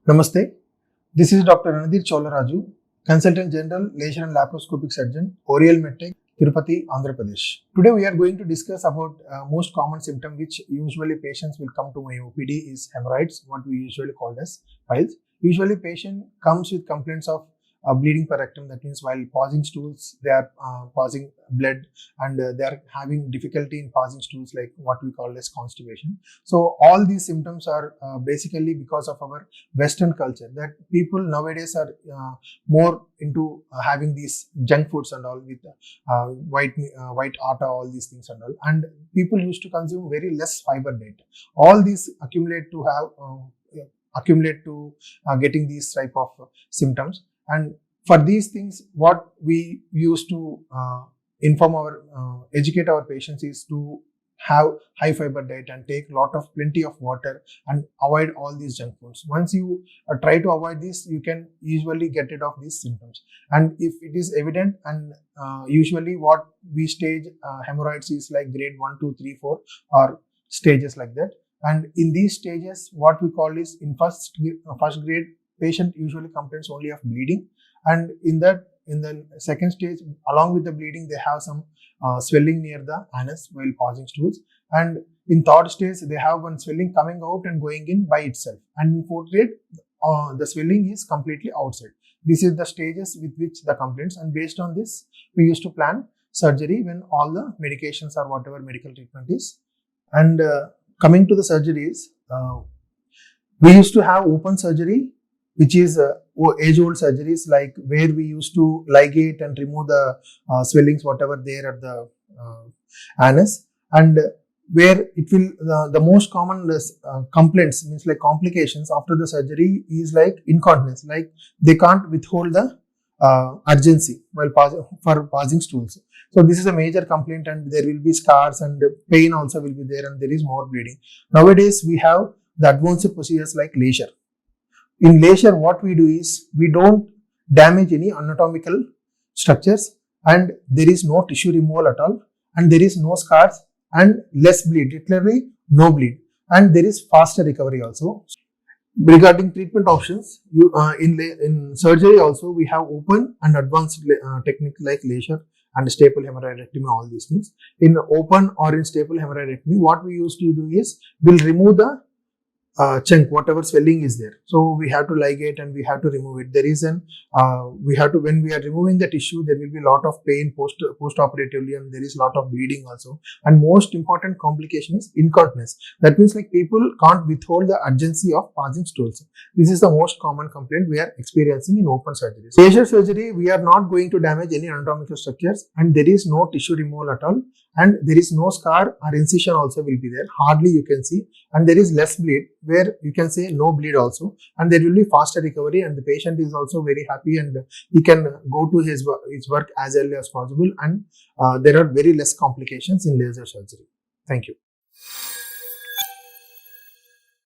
Namaste. This is Dr. Anadir Cholaraju, Consultant General, Laser and Laparoscopic Surgeon, Oreol MedTech, Tirupati, Andhra Pradesh. Today we are going to discuss about most common symptom which usually patients will come to my OPD is hemorrhoids, what we usually call as piles. Usually patient comes with complaints of bleeding per rectum. That means while passing stools, they are passing blood and they are having difficulty in passing stools, like what we call as constipation. So all these symptoms are basically because of our Western culture, that people nowadays are more into having these junk foods and all with white atta, all these things and all. And people used to consume very less fiber diet. All these accumulate to getting these type of symptoms. And for these things, what we used to educate our patients is to have high fiber diet and take plenty of water and avoid all these junk foods. Once you try to avoid this, you can usually get rid of these symptoms. And if it is evident, and usually what we stage hemorrhoids is like grade 1, 2, 3, 4 or stages like that. And in these stages, what we call is in first grade, patient usually complains only of bleeding, and in the second stage, along with the bleeding, they have some swelling near the anus while passing stools, and in third stage they have one swelling coming out and going in by itself, and in fourth grade the swelling is completely outside. This is the stages with which the complaints, and based on this we used to plan surgery when all the medications or whatever medical treatment is. And coming to the surgeries, we used to have open surgery, which is age-old surgeries, like where we used to ligate and remove the swellings, whatever there at the anus, and where it will the most common complaints, means like complications after the surgery, is like incontinence, like they can't withhold the urgency while passing stools. So this is a major complaint, and there will be scars and pain also will be there, and there is more bleeding. Nowadays we have the advanced procedures like laser. In laser, what we do is we don't damage any anatomical structures, and there is no tissue removal at all, and there is no scars and less bleed, literally no bleed, and there is faster recovery also. Regarding treatment options, in surgery also we have open and advanced technique like laser and staple hemorrhoidectomy, all these things. In open or in staple hemorrhoidectomy, what we used to do is we'll remove the chunk, whatever swelling is there. So we have to ligate and we have to remove it. There is when we are removing the tissue, there will be a lot of pain post-operatively, and there is a lot of bleeding also. And most important complication is incontinence. That means like people can't withhold the urgency of passing stools. This is the most common complaint we are experiencing in open surgeries. Laser surgery, we are not going to damage any anatomical structures, and there is no tissue removal at all, and there is no scar or incision also will be there. Hardly you can see, and there is less bleed, where you can say no bleed also, and there will be faster recovery, and the patient is also very happy, and he can go to his work as early as possible, and there are very less complications in laser surgery. Thank you.